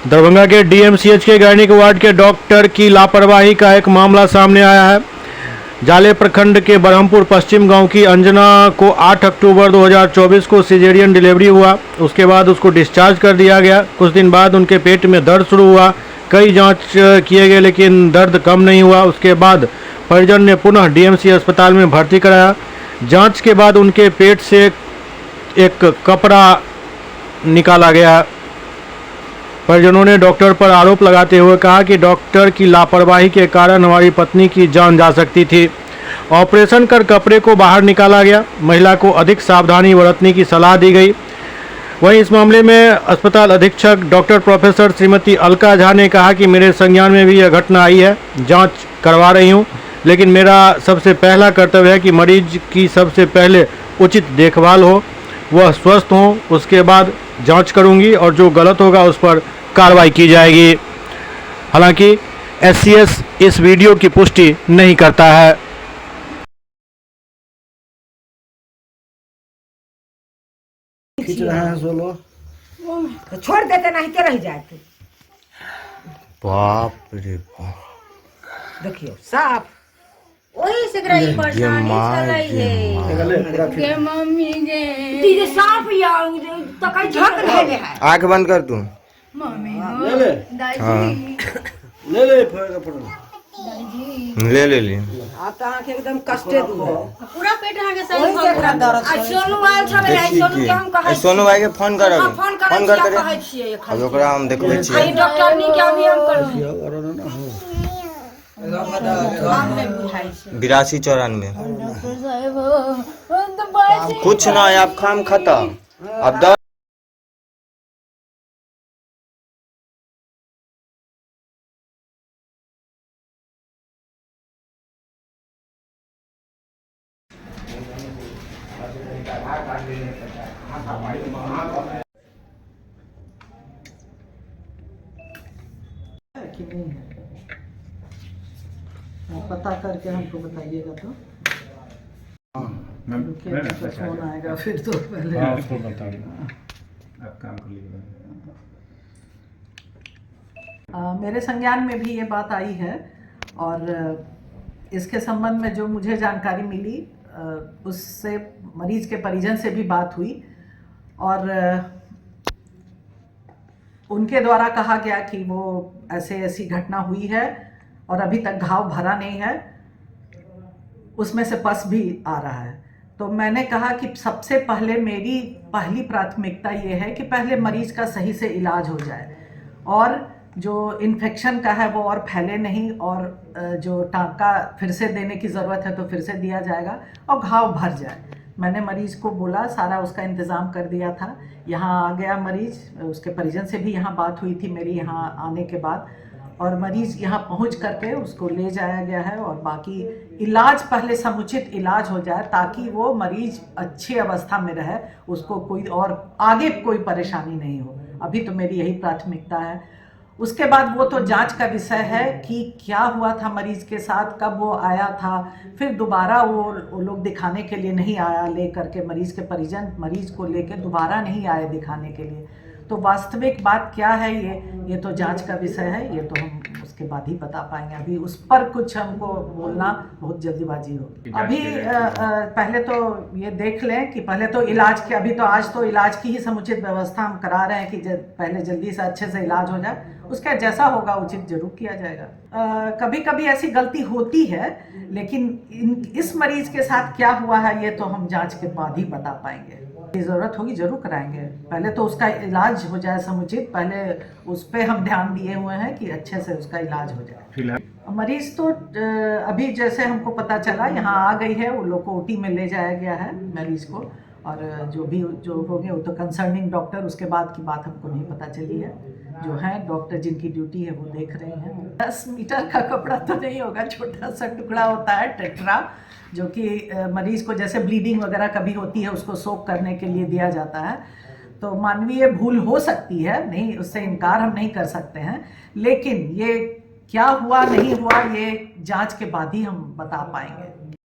दरभंगा के डीएमसीएच के gynaec ward के डॉक्टर की लापरवाही का एक मामला सामने आया है। जाले प्रखंड के बरहमपुर पश्चिम गांव की अंजना को 8 अक्टूबर 2024 को सिजेरियन डिलीवरी हुआ। उसके बाद उसको डिस्चार्ज कर दिया गया। कुछ दिन बाद उनके पेट में दर्द शुरू हुआ। कई जांच किए गए लेकिन दर्द कम नहीं हुआ। उसके बाद परिजन ने पुनः डीएमसी अस्पताल में भर्ती कराया। जांच के बाद उनके पेट से एक कपड़ा निकाला गया। परिजनों ने डॉक्टर पर आरोप लगाते हुए कहा कि डॉक्टर की लापरवाही के कारण हमारी पत्नी की जान जा सकती थी। ऑपरेशन कर कपड़े को बाहर निकाला गया। महिला को अधिक सावधानी बरतने की सलाह दी गई। वहीं इस मामले में अस्पताल अधीक्षक डॉक्टर प्रोफेसर श्रीमती अलका झा ने कहा कि मेरे संज्ञान में भी यह घटना आई है, जांच करवा रही हूं, लेकिन मेरा सबसे पहला कर्तव्य है कि मरीज की सबसे पहले उचित देखभाल हो, वह स्वस्थ हो, उसके बाद जांच करूंगी और जो गलत होगा उस पर कार्रवाई की जाएगी। हालांकि एससीएस इस वीडियो की पुष्टि नहीं करता है। खींच रहा है सोलो, तो छोड़ देते नहीं तो रह जाते। बाप रे बाप, देखियो साफ वही से ग्रही परेशानी चलई है गले पूरा खींच। के मम्मी गे दीदी साफ यार तो कहीं झक रहे है। आंख बंद कर तू। मम्मी ले ले दादी ले ले फोड़ फोड़ ले ले ले आप तो आंख एकदम कष्टे दू पूरा पेट आगे वही सब से एकरा दर्द आ सोनू आयल छबे आई सोनू के हम कहै सोनू भाई के फोन कर, फोन फोन कर करे कहै छियै अब ओकरा हम देखबै आई छियै। डॉक्टर नी के अभी हम करू और ना हो 82 94 डॉक्टर साहब तो बस कुछ ना है, आप काम खत्म। अब दर्द कि नहीं है, पता करके हमको बताइएगा तो फोन आएगा फिर तो पहले उसको बता आप काम कर लीजिएगा। मेरे संज्ञान में भी ये बात आई है और इसके संबंध में जो मुझे जानकारी मिली उससे मरीज के परिजन से भी बात हुई और उनके द्वारा कहा गया कि वो ऐसी घटना हुई है और अभी तक घाव भरा नहीं है, उसमें से पस भी आ रहा है। तो मैंने कहा कि सबसे पहले मेरी पहली प्राथमिकता ये है कि पहले मरीज का सही से इलाज हो जाए और जो इन्फेक्शन का है वो और फैले नहीं और जो टाँका फिर से देने की ज़रूरत है तो फिर से दिया जाएगा और घाव भर जाए। मैंने मरीज को बोला, सारा उसका इंतज़ाम कर दिया था। यहाँ आ गया मरीज, उसके परिजन से भी यहाँ बात हुई थी मेरी यहाँ आने के बाद और मरीज़ यहाँ पहुँच करके उसको ले जाया गया है और बाकी इलाज पहले समुचित इलाज हो जाए ताकि वो मरीज़ अच्छी अवस्था में रहे, उसको कोई और आगे कोई परेशानी नहीं हो। अभी तो मेरी यही प्राथमिकता है। उसके बाद वो तो जांच का विषय है कि क्या हुआ था मरीज़ के साथ, कब वो आया था, फिर दोबारा वो लोग दिखाने के लिए नहीं आया, ले करके मरीज़ के परिजन मरीज़ को लेकर दोबारा नहीं आए दिखाने के लिए। तो वास्तविक बात क्या है ये तो जांच का विषय है, ये तो हम उसके बाद ही बता पाएंगे। अभी उस पर कुछ हमको बोलना बहुत जल्दीबाजी होगी। अभी पहले तो ये देख लें कि पहले तो इलाज के, अभी तो आज तो इलाज की ही समुचित व्यवस्था हम करा रहे हैं कि पहले जल्दी से अच्छे से इलाज हो जाए, उसका जैसा होगा उचित जरूर किया जाएगा। कभी कभी ऐसी गलती होती है लेकिन इस मरीज के साथ क्या हुआ है ये तो हम जांच के बाद ही बता पाएंगे। ज़रूरत होगी जरूर कराएंगे, पहले तो उसका इलाज हो जाए समुचित, पहले उस पर हम ध्यान दिए हुए हैं कि अच्छे से उसका इलाज हो जाए। मरीज तो अभी जैसे हमको पता चला यहाँ आ गई है, वो लोग को ओटी में ले जाया गया है मरीज को और जो हो गया वो तो कंसर्निंग डॉक्टर, उसके बाद की बात हमको नहीं पता चली है। जो है डॉक्टर जिनकी ड्यूटी है वो देख रहे हैं। 10 मीटर का कपड़ा तो नहीं होगा, छोटा सा टुकड़ा होता है टेट्रा, जो कि मरीज को जैसे ब्लीडिंग वगैरह कभी होती है उसको सोक करने के लिए दिया जाता है। तो मानवीय भूल हो सकती है, नहीं उससे इनकार हम नहीं कर सकते हैं, लेकिन ये क्या हुआ नहीं हुआ ये जांच के बाद ही हम बता पाएंगे।